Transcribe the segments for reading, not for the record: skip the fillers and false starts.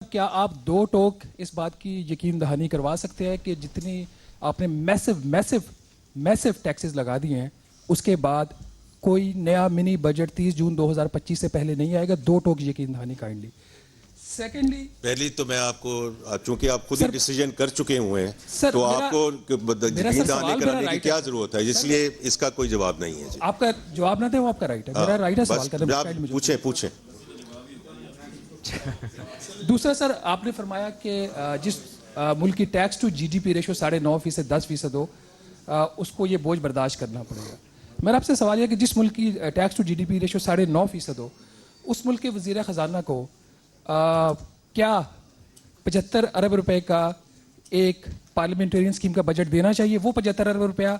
क्या आप दो टोक इस बात की यकीन दहानी करवा सकते हैं कि जितनी आपने मैसिव मैसिव मैसिव टैक्सेस लगा दिए हैं उसके बाद कोई नया मिनी बजट 30 जून 2025 से पहले नहीं आएगा? दो टोक यकीन दहानी काइंडली। सेकेंडली, पहली तो मैं आपको, चूंकि आप खुद ही डिसीजन कर चुके हुए हैं, सर, तो आपको यकीन दहानी कराने की क्या जरूरत है, इसलिए इसका कोई जवाब नहीं है जी। आपका जवाब ना दे वो आपका राइट है, मेरा राइट है सवाल करने। पूछें। दूसरा सर, आपने फरमाया कि जिस मुल्क की टैक्स टू जीडीपी रेशो 9.5% 10% हो, उसको ये बोझ बर्दाश्त करना पड़ेगा। मेरा आपसे सवाल यह कि जिस मुल्क की टैक्स टू जीडीपी रेशो 9.5% हो, उस मुल्क के वजीर खजाना को क्या 75 अरब रुपए का एक पार्लियामेंटेरियन स्कीम का बजट देना चाहिए? वो 75 अरब रुपया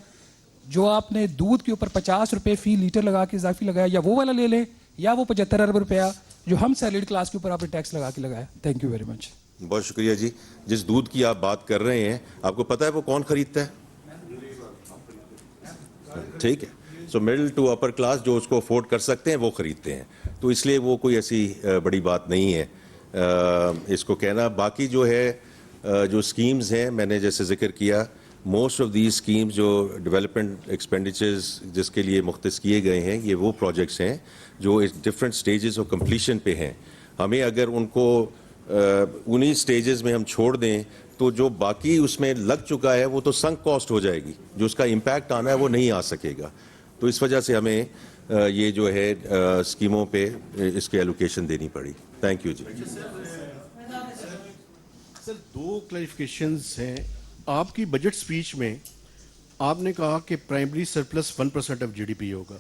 जो आपने दूध के ऊपर 50 रुपए फी लीटर लगा के इजाफी लगाया, या वो वाला ले लें, या वो 75 अरब रुपया जो हम सैलरीड क्लास के ऊपर आपने टैक्स लगा के लगाया। Thank you very much. बहुत शुक्रिया जी। जिस दूध की आप बात कर रहे हैं, आपको पता है वो कौन खरीदता है? ठीक है, so middle to upper class जो उसको अफोर्ड कर सकते हैं वो खरीदते हैं, तो इसलिए वो कोई ऐसी बड़ी बात नहीं है इसको कहना। बाकी जो है जो स्कीम्स हैं, मैंने जैसे जिक्र किया, मोस्ट ऑफ दीज स्कीम्स जो डेवलपमेंट एक्सपेंडिचर्स जिसके लिए मुख्तस किए गए हैं, ये वो प्रोजेक्ट्स हैं जो इस डिफरेंट स्टेजेस ऑफ कंप्लीशन पे हैं। हमें अगर उनको उन्हीं स्टेजेस में हम छोड़ दें तो जो बाकी उसमें लग चुका है वो तो संक कॉस्ट हो जाएगी, जो उसका इम्पैक्ट आना है वो नहीं आ सकेगा। तो इस वजह से हमें ये जो है स्कीमों पे इसकी एलोकेशन देनी पड़ी। Thank you ji. सर, दो क्लैरिफिकेशंस हैं। आपकी बजट स्पीच में आपने कहा कि प्राइमरी सरप्लस 1% ऑफ जीडीपी होगा,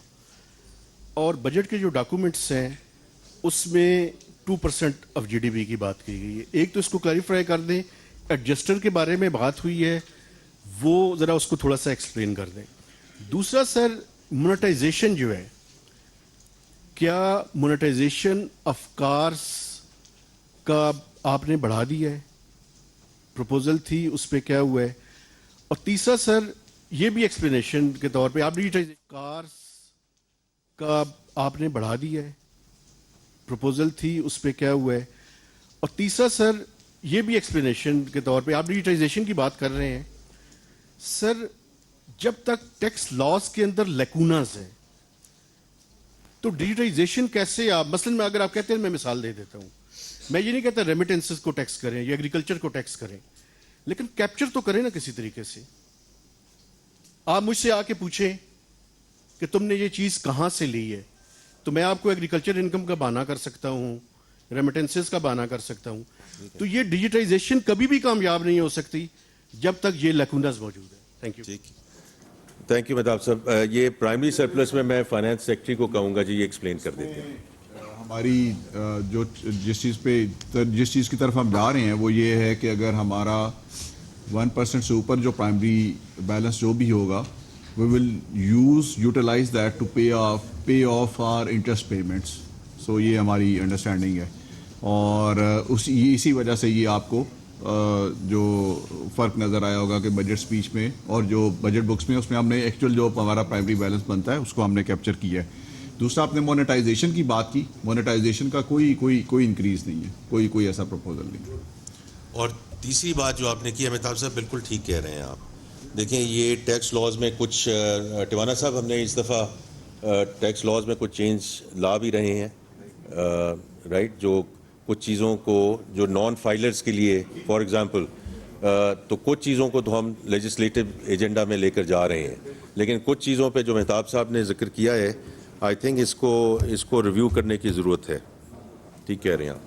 और बजट के जो डॉक्यूमेंट्स हैं उसमें 2% ऑफ जीडीपी की बात की गई है। एक तो इसको क्लैरिफाई कर दें, एडजस्टर के बारे में बात हुई है, वो ज़रा उसको थोड़ा सा एक्सप्लेन कर दें। दूसरा सर, मोनेटाइजेशन जो है, क्या मोनेटाइजेशन ऑफ कार्स का आपने बढ़ा दिया है? प्रपोजल थी, उस पर क्या हुआ है? और तीसरा सर, ये भी एक्सप्लेनेशन के तौर पे, आपने कार्स का आपने बढ़ा दिया है, प्रपोजल थी, उस पर क्या हुआ है? और तीसरा सर, ये भी एक्सप्लेनेशन के तौर पे, आप डिजिटाइजेशन की बात कर रहे हैं सर, जब तक टैक्स लॉस के अंदर लेकूनास है तो डिजिटाइजेशन कैसे? आप मसलन में अगर आप कहते हैं, मैं मिसाल दे देता हूं, मैं ये नहीं कहता रेमिटेंसेस को टैक्स करें या एग्रीकल्चर को टैक्स करें, लेकिन कैप्चर तो करें ना किसी तरीके से। आप मुझसे आके पूछें कि तुमने ये चीज कहां से ली है, तो मैं आपको एग्रीकल्चर इनकम का बहाना कर सकता हूं, रेमिटेंसेस का बहाना कर सकता हूं। तो ये डिजिटाइजेशन कभी भी कामयाब नहीं हो सकती जब तक ये लैकूनास मौजूद है। Thank you. Thank you Mehtab साहब। ये प्राइमरी सरप्लस में मैं फाइनेंस सेक्रेटरी को कहूँगा जी, ये एक्सप्लेन कर देते हैं। हमारी जो जिस चीज़ की तरफ हम जा रहे हैं वो ये है कि अगर हमारा 1% से ऊपर जो प्राइमरी बैलेंस जो भी होगा, we will utilize that to pay off our interest payments. So ये हमारी अंडरस्टैंडिंग है, और इसी वजह से ये आपको जो फ़र्क नज़र आया होगा कि बजट स्पीच में और जो बजट बुक्स में, उसमें हमने एक्चुअल जो हमारा प्राइमरी बैलेंस बनता है उसको हमने कैप्चर किया है। दूसरा, आपने मोनेटाइजेशन की बात की, मोनेटाइजेशन का कोई इंक्रीज़ नहीं है, कोई ऐसा प्रपोजल नहीं। और तीसरी बात जो आपने की अमिताभ साहब, बिल्कुल ठीक कह रहे हैं आप। देखें, ये टैक्स लॉज में कुछ टिवाना साहब, हमने इस दफ़ा टैक्स लॉज में कुछ चेंज ला भी रहे हैं, राइट, जो कुछ चीज़ों को जो नॉन फाइलर्स के लिए, फॉर एग्ज़ाम्पल, तो कुछ चीज़ों को तो हम लेजिस्लेटिव एजेंडा में लेकर जा रहे हैं, लेकिन कुछ चीज़ों पे जो मेहताब साहब ने जिक्र किया है, आई थिंक इसको रिव्यू करने की ज़रूरत है। ठीक कह रहे हैं आप।